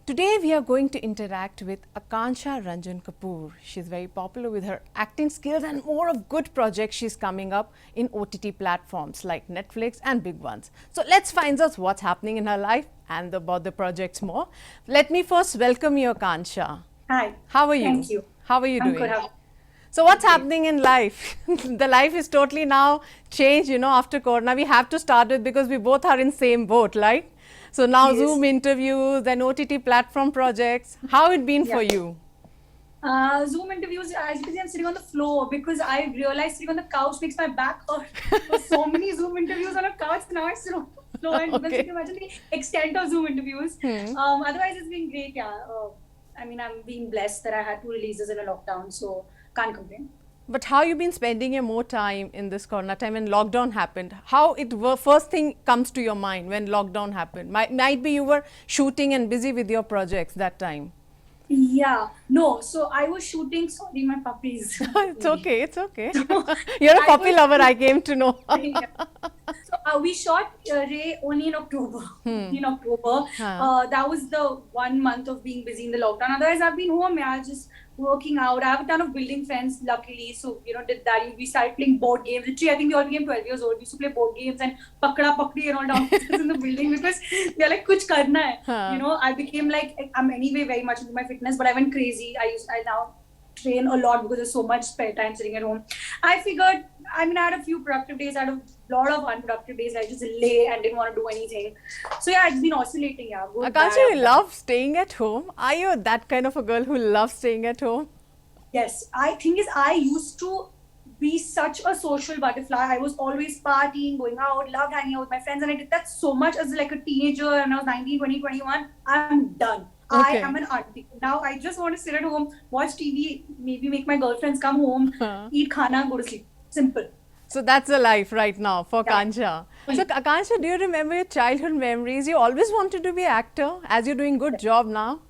Today we are going to interact with Akansha Ranjan Kapoor. She's very popular with her acting skills and more of good projects she's coming up in OTT platforms like Netflix and big ones. So let's find out what's happening in her life and about the projects more. Let me first welcome you, Akansha. Hi. How are you? Thank you. How are you I'm good. doing? How So what's great. happening in life? The life is totally now changed, after Corona. We have to start it because we both are in same boat, right? So now Yes. Zoom interviews, then OTT platform projects. How it been Yeah. for you? Zoom interviews, as you can see, I'm sitting on the floor because I realized sitting on the couch makes my back hurt. There were so many Zoom interviews on a couch, now I sit on the floor and once you Okay. can imagine the extent of Zoom interviews. Hmm. Otherwise, it's been great, yeah. I mean, I'm being blessed that I had two releases in a lockdown, so can't complain. But how you been spending your more time in this Corona time when lockdown happened? How it were first thing comes to your mind when lockdown happened? Might be you were shooting and busy with your projects that time. Yeah, no, so I was shooting, sorry, my puppies. It's Maybe. okay, it's okay. So You're a I puppy was lover, I came to know. yeah. So we shot Ray only in October. Only in October. Huh. That was the 1 month of being busy in the lockdown. Otherwise, I've been home. Yeah, just working out. I have a ton of building friends, luckily. So did that. We started playing board games. Literally, I think we all became 12 years old. We used to play board games and pakda pakdi and all downstairs in the building because they're like, kuch karna hai. Huh. I became like, I'm anyway very much into my fitness, but I went crazy. I now train a lot because there's so much spare time sitting at home. I figured, I mean, I had a few productive days, I had a lot of unproductive days. I just lay and didn't want to do anything. So yeah, it's been oscillating. Yeah, good, Akansha, bad, you up, down. love staying at home. Are you that kind of a girl who loves staying at home? Yes, I think is I used to be such a social butterfly. I was always partying, going out, loved hanging out with my friends, and I did that so much as like a teenager. And I was 19, 20, 21. I'm done. I Okay. am an auntie. Now I just want to sit at home, watch TV, maybe make my girlfriends come home, Huh. eat khana, go to sleep. Simple. So that's the life right now for Yeah. Kansha. So Akansha, do you remember your childhood memories? You always wanted to be actor as you're doing good job now.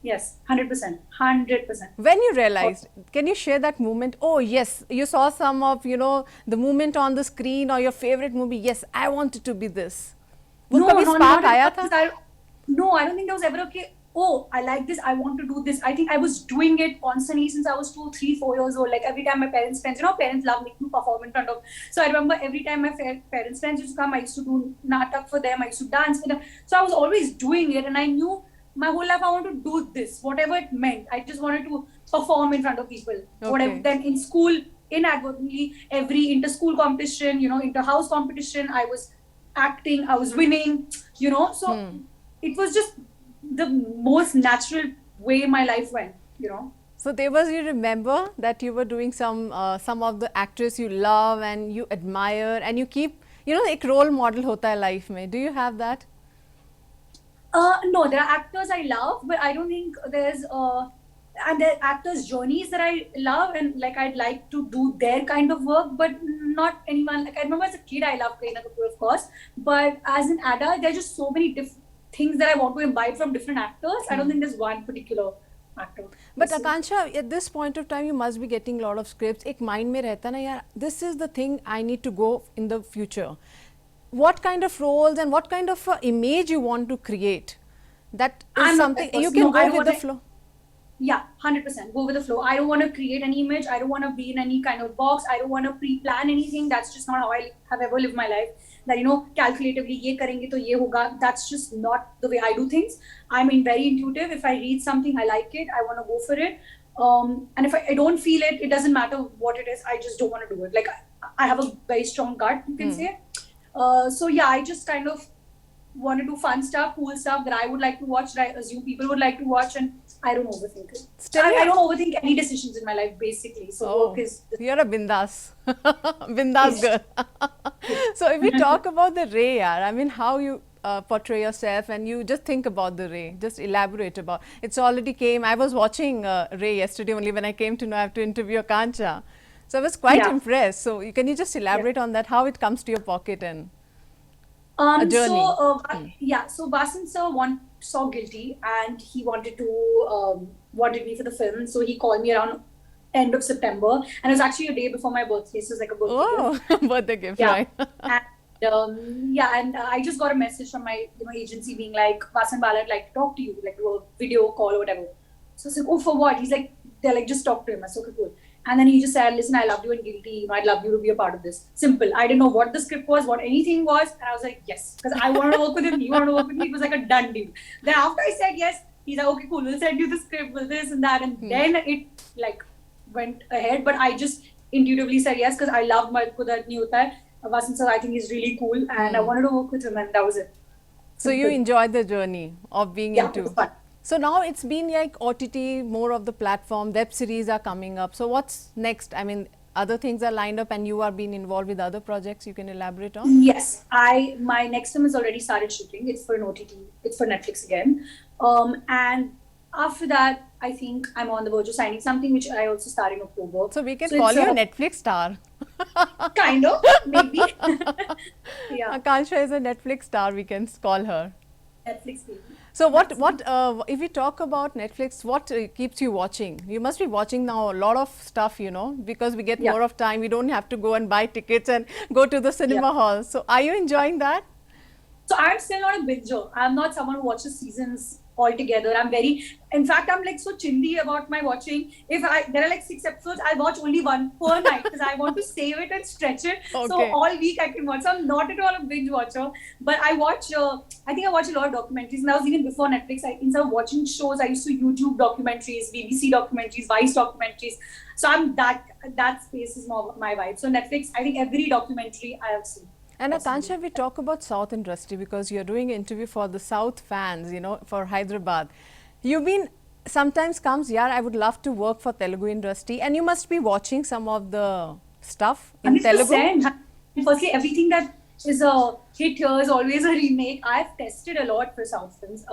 Yes, 100%. 100%. When you realized, can you share that moment? Oh yes, you saw some of, the moment on the screen or your favorite movie. Yes, I wanted to be this. वो No, कभी no, spark not at आया all. था? No, I don't think there was ever okay. Oh, I like this. I want to do this. I think I was doing it constantly since I was 2, 3, 4 years old. Like every time my parents' friends, parents love making me perform in front of. So I remember every time my parents' friends used to come, I used to do natak for them. I used to dance for them. So I was always doing it, and I knew my whole life I want to do this, whatever it meant. I just wanted to perform in front of people. Whatever. Okay. Then in school, inadvertently, every inter-school competition, inter-house competition, I was acting. I was winning. So it was just the most natural way my life went. So there was, you remember that you were doing some of the actors you love and you admire and you keep, एक role model होता है life में. Do you have that? No, there are actors I love, but I don't think and there are actors' journeys that I love, and like I'd like to do their kind of work, but not anyone. Like I remember as a kid, I loved Kareena Kapoor, of course, but as an adult, there are just so many different things that I want to imbibe from different actors. I don't think there's one particular actor. But Person. Akansha, at this point of time, you must be getting a lot of scripts. एक mind में रहता ना यार, this is the thing I need to go in the future. What kind of roles and what kind of image you want to create? That is I'm not something that you person. can No, I go don't with want the to. flow. Yeah, 100%. Go with the flow. I don't want to create an image. I don't want to be in any kind of box. I don't want to pre-plan anything. That's just not how I have ever lived my life. That, calculatively, ye karenge to ye hoga. That's just not the way I do things. I mean, very intuitive. If I read something, I like it. I want to go for it. And if I don't feel it, it doesn't matter what it is. I just don't want to do it. Like, I have a very strong gut, you can say. So, yeah, I just kind of want to do fun stuff, cool stuff that I would like to watch, that I assume people would like to watch, and I don't overthink it. Still, I don't overthink any decisions in my life, basically. So work is you're a bindas, bindas Yes. girl. So if we talk about the Ray, yaar, I mean, how you portray yourself and you just think about the Ray, just elaborate about. It's already came. I was watching Ray yesterday only when I came to know I have to interview Kancha. So I was quite Yeah. impressed. So can you just elaborate on that? How it comes to your pocket and a So journey? yeah, so Basan sir saw Guilty and he wanted me for the film. So he called me around end of September, and it was actually a day before my birthday. So it was like a birthday gift. Oh, birthday gift, Yeah. right? And Yeah, and I just got a message from my agency being like, Vasan Bala, I'd like to talk to you, like do a video call or whatever. So I said, oh, for what? He's like, they're like, just talk to him. I said, okay, cool. And then he just said, listen, I love you and Guilty. I'd love you to be a part of this. Simple. I didn't know what the script was, what anything was. And I was like, yes. Because I wanted to work with him. He wanted to work with me. It was like a done deal. Then after I said yes, he's like, okay, cool. We'll send you the script, will this and that. And then it like went ahead. But I just intuitively said yes because I loved my Kudat Nahi Hota Hai. Vasan sir, I think he's really cool. And I wanted to work with him. And that was it. So you enjoyed the journey of being Yeah, into. it was fun. So now it's been like OTT, more of the platform, web series are coming up. So what's next? I mean, other things are lined up and you are being involved with other projects you can elaborate on? Yes, my next film has already started shooting. It's for an OTT. It's for Netflix again. And after that, I think I'm on the verge of signing something which I also start in October. So we can So call it's you a a- Netflix star. Kind of, maybe. Yeah, Akansha is a Netflix star, we can call her. Netflix baby. So if we talk about Netflix, what keeps you watching? You must be watching now a lot of stuff, you know, because we get Yeah. more of time. We don't have to go and buy tickets and go to the cinema Yeah. hall. So are you enjoying that? So I'm still not a binger. I'm not someone who watches seasons altogether. In fact, I'm like so chindi about my watching. There are like 6 episodes, I'll watch only one per night because I want to save it and stretch it. So Okay. all week I can watch. So I'm not at all a binge watcher. But I watch, I think I watch a lot of documentaries. And that was even before Netflix. Instead of watching shows, I used to YouTube documentaries, BBC documentaries, Vice documentaries. So I'm that space is more my vibe. So Netflix, I think every documentary I have seen. And Possibly. Akansha, we talk about South industry because you're doing an interview for the South fans, you know, for Hyderabad. You've been, sometimes comes, yeah, I would love to work for Telugu industry, and you must be watching some of the stuff in Telugu. 100%. Firstly, everything that is a hit here is always a remake. I've tested a lot for South films,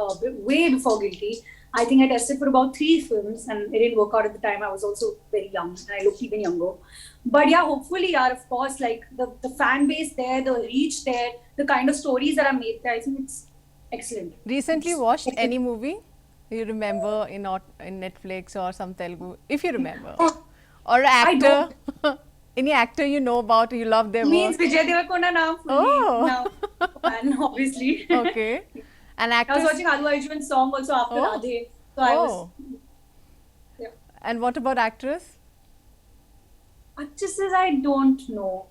way before Guilty. I think I tested for about 3 films and it didn't work out at the time. I was also very young and I looked even younger. But yeah, hopefully, yeah, of course, like the fan base there, the reach there, the kind of stories that are made there, I think it's excellent. Recently It's watched excellent. any movie you remember in Netflix or some Telugu, if you remember? Oh, Or an I actor, any actor you know about, you love their means work? Vijay Deverakonda now, Oh. now, and obviously. Okay. An I was actress? watching Allu Arjun's song also after Oh. Radhe. So I was, Oh. yeah. And what about actress? Actresses, I don't know.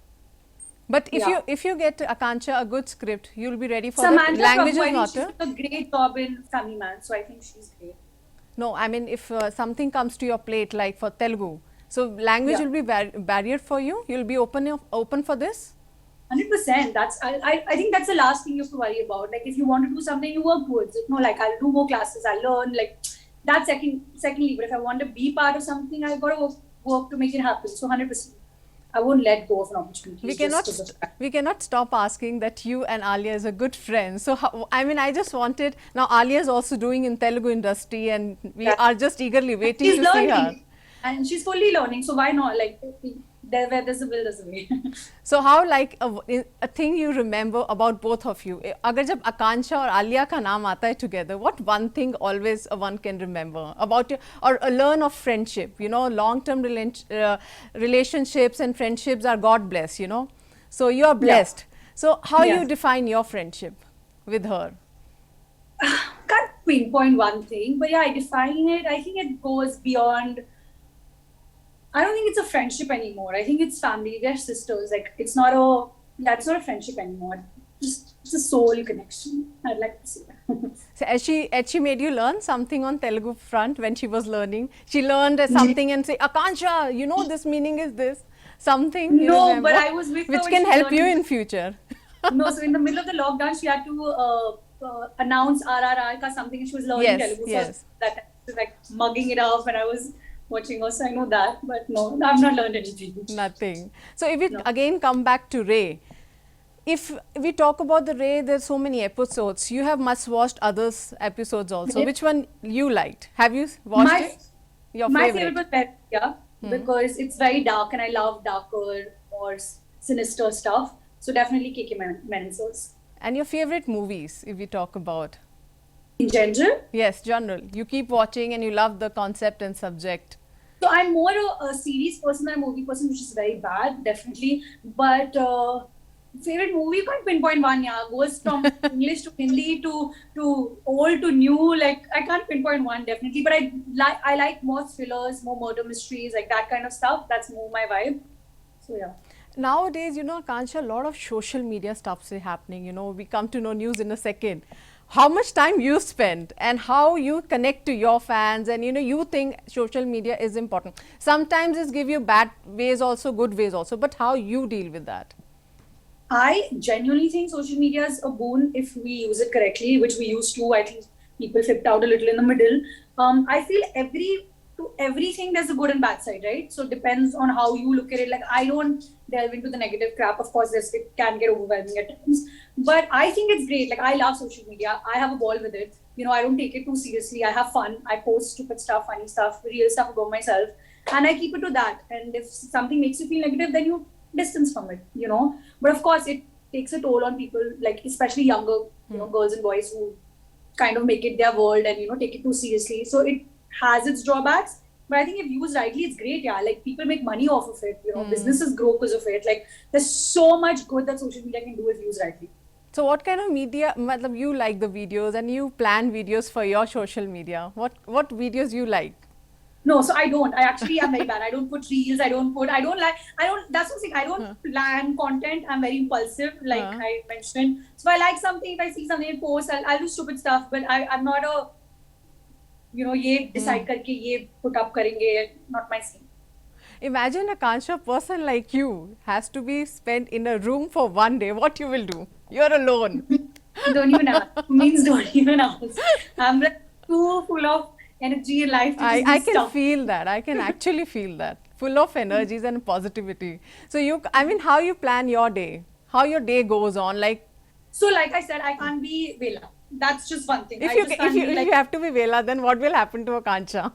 But Yeah. if you get Akansha a good script, you'll be ready for that. Samantha Language Prabhu, I is think not she's done a great job in Family Man, so I think she's great. no. I mean, if something comes to your plate, like for Telugu, so language Yeah. will be barrier for you. You'll be open for this. 100%. I think that's the last thing you have to worry about. Like if you want to do something, you work towards it. No, like I'll do more classes, I'll learn. Like that's secondly. But if I want to be part of something, I've got to work to make it happen. So 100%. I won't let go of an opportunity. We just cannot 'cause of that. we cannot stop asking that you and Alia is a good friend. So how, I mean, I just wanted, now Alia is also doing in Telugu industry, and we Yeah. are just eagerly waiting She's to see her. learning. And she's fully learning. So why not? Like where there's a will, there's a way. So how, like a thing you remember about both of you? अगर जब आकांक्षा और आलिया का नाम आता है together, what one thing always one can remember about you, or learn of friendship? You know, long-term relationships and friendships are God bless. You know, so you are blessed. So how Yeah. you define your friendship with her? Can't pinpoint one thing, but yeah, I define it. I think it goes beyond. I don't think it's a friendship anymore. I think it's family. They're sisters. Like it's not a friendship anymore. Just it's a soul connection. I'd like to say that. So had she made you learn something on Telugu front when she was learning? She learned something and say, Akansha, you know this meaning is this. Something you No, remember, but I was with her which when can she was help you learning. in future. No, so in the middle of the lockdown, she had to announce RRR ka something, and she was learning Yes, Telugu. yes. So that she was like mugging it up, and I was watching her, so I know that. But no, I've not learned anything. Nothing. So if we No. again come back to Ray, if we talk about the Ray, there's so many episodes. You have must watched others episodes also. Yeah. Which one you liked? Have you watched My- it? Your My favorite? favorite was Peria because it's very dark, and I love darker, more sinister stuff. So definitely KK Mensos. And your favorite movies, if we talk about? In general, Yes, general. You keep watching and you love the concept and subject. so I'm more a series person than a movie person, which is very bad, definitely. But favorite movie, you can't pinpoint one. Yeah, goes from English to Hindi to old to new. Like I can't pinpoint one definitely, but I like more thrillers, more murder mysteries, like that kind of stuff. That's more my vibe. So yeah. Nowadays, Akansha, a lot of social media stuff is happening. We come to know news in a second. How much time you spend and how you connect to your fans, and you think social media is important. Sometimes it give you bad ways also, good ways also, but how you deal with that? I genuinely think social media is a boon if we use it correctly, which we used to. I think people flipped out a little in the middle. I feel everything there's a good and bad side, right? So it depends on how you look at it. Like I don't delve into the negative crap. Of course, it can get overwhelming at times, but I think it's great. Like I love social media. I have a ball with it. I don't take it too seriously. I have fun. I post stupid stuff, funny stuff, real stuff about myself, and I keep it to that. And if something makes you feel negative, then you distance from it. But of course, it takes a toll on people, like especially younger, girls and boys who kind of make it their world and take it too seriously. So it has its drawbacks, but I think if used rightly, it's great. Yeah, like people make money off of it. Businesses grow because of it. Like there's so much good that social media can do if used rightly. So what kind of media, you like the videos and you plan videos for your social media? What videos you like? No, so I don't. I actually am very bad. I don't put reels. That's the thing. I don't plan content. I'm very impulsive, like I mentioned. So I like something. If I see something in post, I'll do stupid stuff. But I'm not a, ये decide करके ये put up करेंगे. Not my scene. Imagine a Akansha person like you has to be spent in a room for one day. What you will do? You're alone. Don't even ask. Means don't even ask. I'm like too full of energy in life. I can feel that. I can actually feel that. Full of energies and positivity. So how you plan your day? How your day goes on? So like I said, I can't be Vela. That's just one thing. If you have to be Vela, then what will happen to Akansha?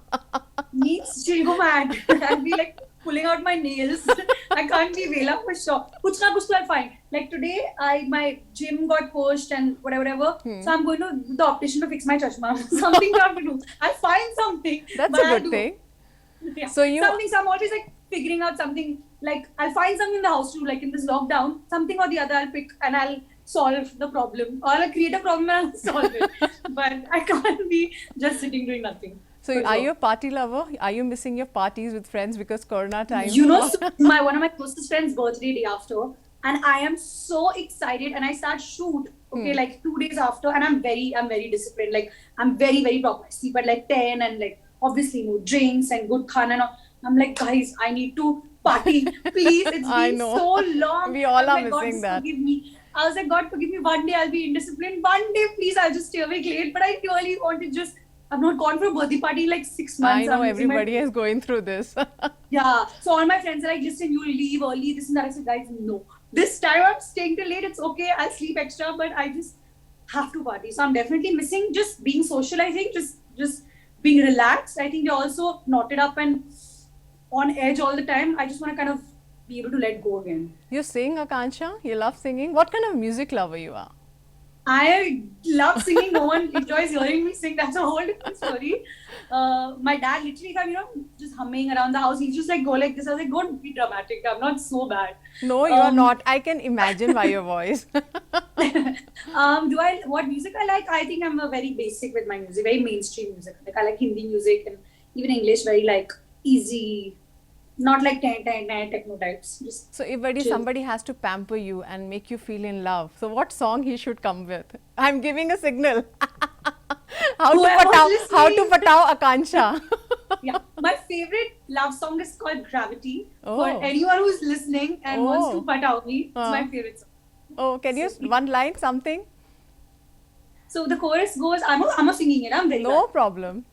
Means she'll go mad. I'll be like pulling out my nails. I can't be Vela for sure. Kuch na kuch to I'll find. Like today, my gym got pushed and whatever. So I'm going to the optician to fix my chashma. Something I have to do. I'll find something. That's a good thing. Yeah. So I'm always like figuring out something. Like I'll find something in the house too. Like in this lockdown, something or the other I'll pick and I'll solve the problem, or I'll create a problem and I'll solve it. But I can't be just sitting doing nothing. So are you a party lover? Are you missing your parties with friends because Corona time? One of my closest friends' birthday day after, and I am so excited, and I start shoot. Okay, like 2 days after, and I'm very disciplined. Like I'm very, very proper. I sleep at like 10, and like obviously no drinks and good khana. And all. I'm like, guys, I need to party, please. It's been so long. We all are missing God, that. Forgive me. I was like, God, forgive me. One day I'll be indisciplined. One day, please, I'll just stay awake late. But I really want to just. I've not gone for a birthday party in like 6 months. I know everybody is going through this. Yeah. So all my friends are like, listen, you'll leave early, this and that. I said, guys, no. This time I'm staying till late. It's okay. I'll sleep extra, but I just have to party. So I'm definitely missing just being socializing, just being relaxed. I think you're also knotted up and on edge all the time. I just want to kind of be able to let go again. You sing, Akansha? You love singing? What kind of music lover you are? I love singing. No one enjoys hearing me sing. That's a whole different story. My dad literally, if I'm just humming around the house, he's just like go like this. I was like, don't be dramatic. I'm not so bad. No, you are not. I can imagine by your voice. What music I like? I think I'm a very basic with my music, very mainstream music. Like I like Hindi music and even English, very like easy. Not like techno types. So if somebody has to pamper you and make you feel in love, so what song he should come with? I'm giving a signal. How to patao Akansha? Yeah, my favorite love song is called Gravity. For anyone who's listening and wants to patao me, it's my favorite song. Oh, can you one line something? So the chorus goes. I'm a singing it. I'm very no bad. Problem.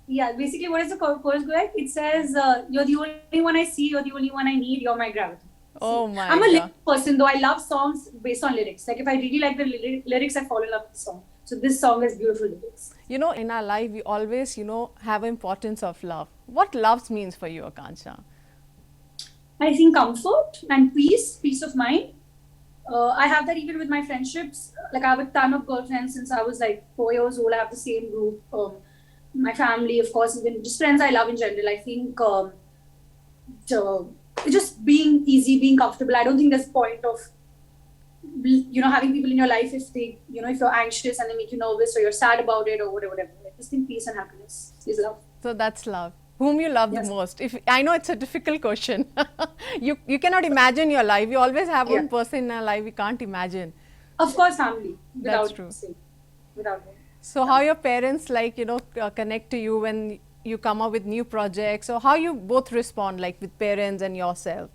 Yeah, basically, what is the chorus go like? It says, "You're the only one I see. You're the only one I need. You're my gravity." Oh my! I'm a lyric person, though. I love songs based on lyrics. Like if I really like the lyrics, I fall in love with the song. So this song has beautiful lyrics. In our life, we always, have importance of love. What love means for you, Akansha? I think comfort and peace of mind. I have that even with my friendships. Like I have a ton of girlfriends since I was like 4 years old. I have the same group. My family, of course, even just friends I love in general. I think just being easy, being comfortable. I don't think there's a point of having people in your life, if they, if you're anxious and they make you nervous or you're sad about it or whatever. Like, just think peace and happiness is love. So that's love. Whom you love the Yes. most? If I know it's a difficult question. You cannot imagine your life. You always have one Yeah. person in your life we can't imagine. Of course, family. That's Without true. saying, without saying. So how your parents connect to you when you come up with new projects, or how you both respond, like with parents and yourself?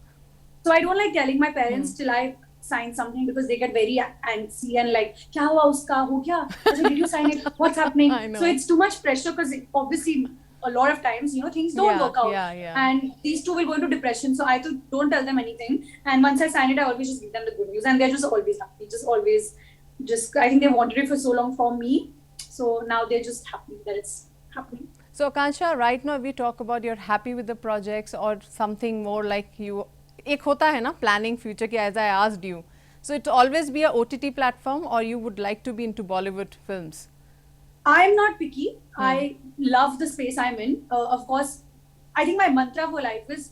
So I don't like telling my parents till I sign something, because they get very antsy and like, kya hua uska, ho kya? Acha, did you sign it? What's happening? I know. So it's too much pressure, because obviously a lot of times, things don't Yeah, work out. yeah. And these two will go into depression. So I don't tell them anything. And once I sign it, I always just give them the good news. And they're just always happy. I think they wanted it for so long for me. So now they're just happy that it's happening. So Akansha, right now we talk about you're happy with the projects, or something more like you, एक होता है ना planning future की, as I asked you. So it always be a OTT platform, or you would like to be into Bollywood films? I'm not picky. I love the space I'm in. Of course, I think my mantra for life is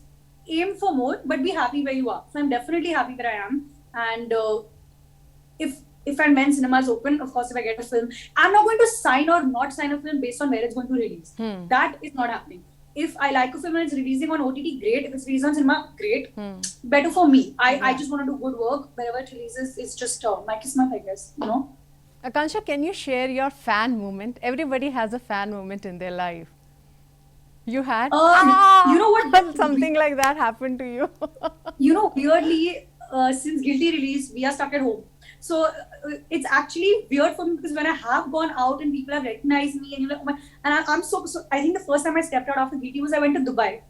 aim for more, but be happy where you are. So I'm definitely happy where I am. And if and when cinema is open, of course, if I get a film, I'm not going to sign or not sign a film based on where it's going to release. That is not happening. If I like a film and it's releasing on OTT, great. If it's released on cinema, great. Better for me. I just want to do good work. Wherever it releases, it's just my kismet, I guess. Akansha, can you share your fan moment? Everybody has a fan moment in their life. You had? You know what? Something like that happened to you. Weirdly, since Guilty release, we are stuck at home. So it's actually weird for me, because when I have gone out and people have recognized me, and I'm so I think the first time I stepped out after Guilty was I went to Dubai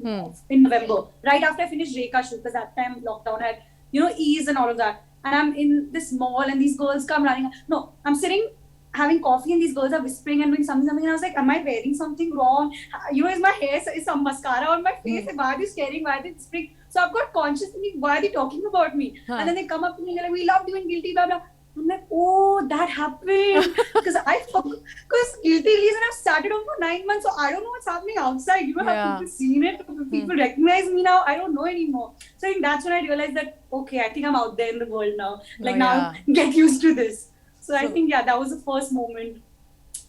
in November, right after I finished Rekha shoot, because that time lockdown had ease and all of that. And I'm in this mall and these girls come running. No, I'm sitting having coffee and these girls are whispering and doing something. And I was like, am I wearing something wrong? Is my hair, is some mascara on my face? Why are they staring? Why are they whispering? So I've got conscious thinking, why are they talking about me? And then they come up to me and they're like, we love doing Guilty, blah, blah. I'm like, oh, that happened. Because Guilty release and I've started on for 9 months. So I don't know what's happening outside. Have people seen it? People recognize me now? I don't know anymore. So I think that's when I realized that, okay, I think I'm out there in the world now. Get used to this. So I think, that was the first moment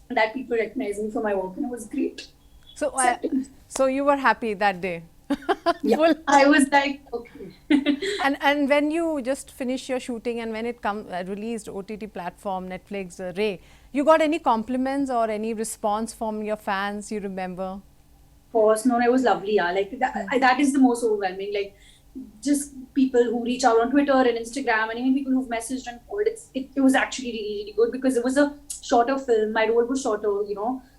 that people recognized me for my work, and it was great. So you were happy that day? Yeah, I was like, okay. and when you just finished your shooting and when it released OTT platform, Netflix, Ray, you got any compliments or any response from your fans you remember? Of course, no, it was lovely. Yeah, like that is the most overwhelming. Like, just people who reach out on Twitter and Instagram, and even people who've messaged and called. It was actually really, really good, because it was a shorter film. My role was shorter,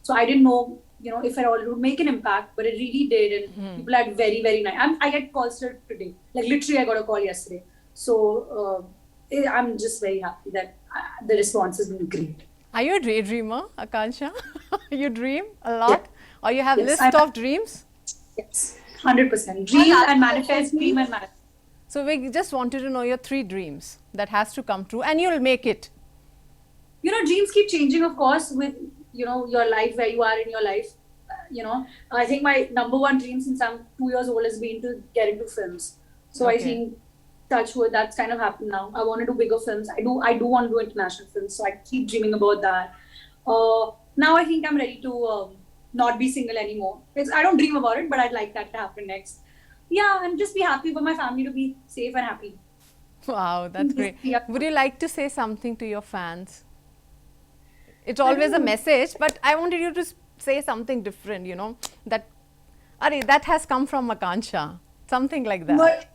so I didn't know, if at all it would make an impact, but it really did. And people had very, very nice. I get calls today. Like, literally, I got a call yesterday. So I'm just very happy that the response has been great. Are you a daydreamer, Akansha? You dream a lot? Or you have list of dreams? Yes, 100%. Dream and manifest, dream and manifest. So we just wanted to know your 3 dreams that has to come true, and you'll make it. Dreams keep changing, of course, with, your life, where you are in your life. I think my number one dream since I'm 2 years old has been to get into films. So I think, touch wood, that's kind of happened now. I want to do bigger films. I do want to do international films. So I keep dreaming about that. Now I think I'm ready to not be single anymore. I don't dream about it, but I'd like that to happen next. Yeah, and just be happy for my family to be safe and happy. Wow, that's great. Would you like to say something to your fans? It's always a message, but I wanted you to say something different, that has come from Akansha, something like that.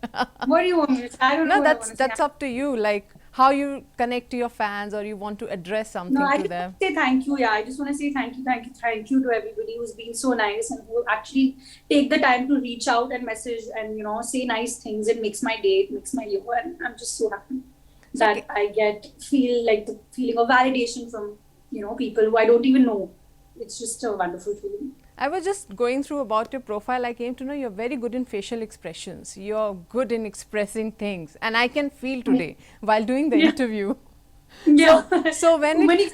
What do you want me to say? I don't know. No, that's up to you, like how you connect to your fans, or you want to address something to them. I just want to say thank you. Yeah, I just want to say thank you to everybody who's been so nice and who actually take the time to reach out and message and, say nice things. It makes my day, it makes my year, and I'm just so happy that I feel like the feeling of validation from, people who I don't even know. It's just a wonderful feeling. I was just going through about your profile. I came to know you're very good in facial expressions. You're good in expressing things, and I can feel today while doing the interview. Yeah. So when my face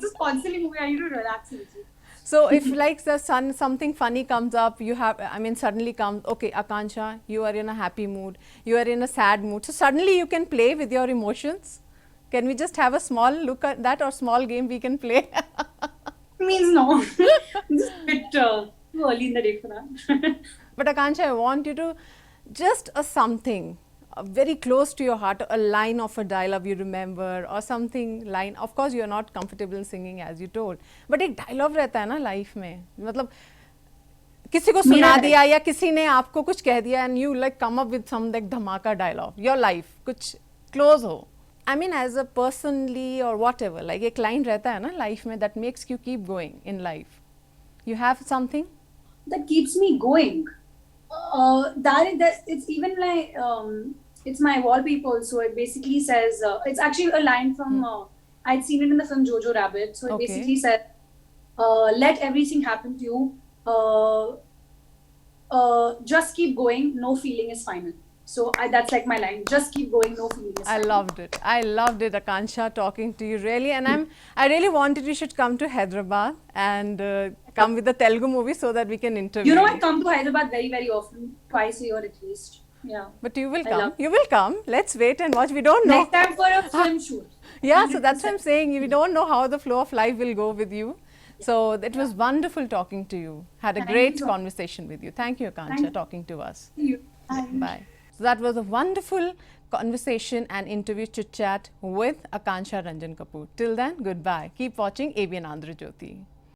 is constantly moving, I need to relax a little. So if like something funny comes up, suddenly comes, okay, Akansha, you are in a happy mood, you are in a sad mood. So suddenly you can play with your emotions. Can we just have a small look at that, or small game we can play? Means no. It's a bit too early in the day for that. But Akansha, I want you to just something very close to your heart, a line of a dialogue you remember, or something line. Of course, you are not comfortable in singing as you told, but एक dialogue रहता है ना life में, मतलब किसी को सुना दिया या किसी ने आपको कुछ कह दिया and you like come up with some like धमाका dialogue, your life कुछ close हो. I mean as a personally or whatever, like एक line रहता है ना life में that makes you keep going in life. You have something? That keeps me going. That it's even like it's my wallpaper. So it basically says it's actually a line from I'd seen it in the film Jojo Rabbit. So it basically said, "Let everything happen to you. Just keep going. No feeling is final." So that's like my line. Just keep going. No feeling is final. I loved it. I loved it, Akansha, talking to you really. And I really wanted you should come to Hyderabad and come with the Telugu movie so that we can interview. You know, I come to Hyderabad very, very often, twice a year at least. Yeah. But you will come. You will come. Let's wait and watch. We don't know. Next time for a film shoot. Yeah, so that's what I'm saying. We don't know how the flow of life will go with you. So it was wonderful talking to you. Had a great conversation with you. Thank you, Akansha, talking to us. Thank you. Bye. So that was a wonderful conversation and interview chit chat with Akansha Ranjan Kapoor. Till then, goodbye. Keep watching ABN Andhra Jyoti.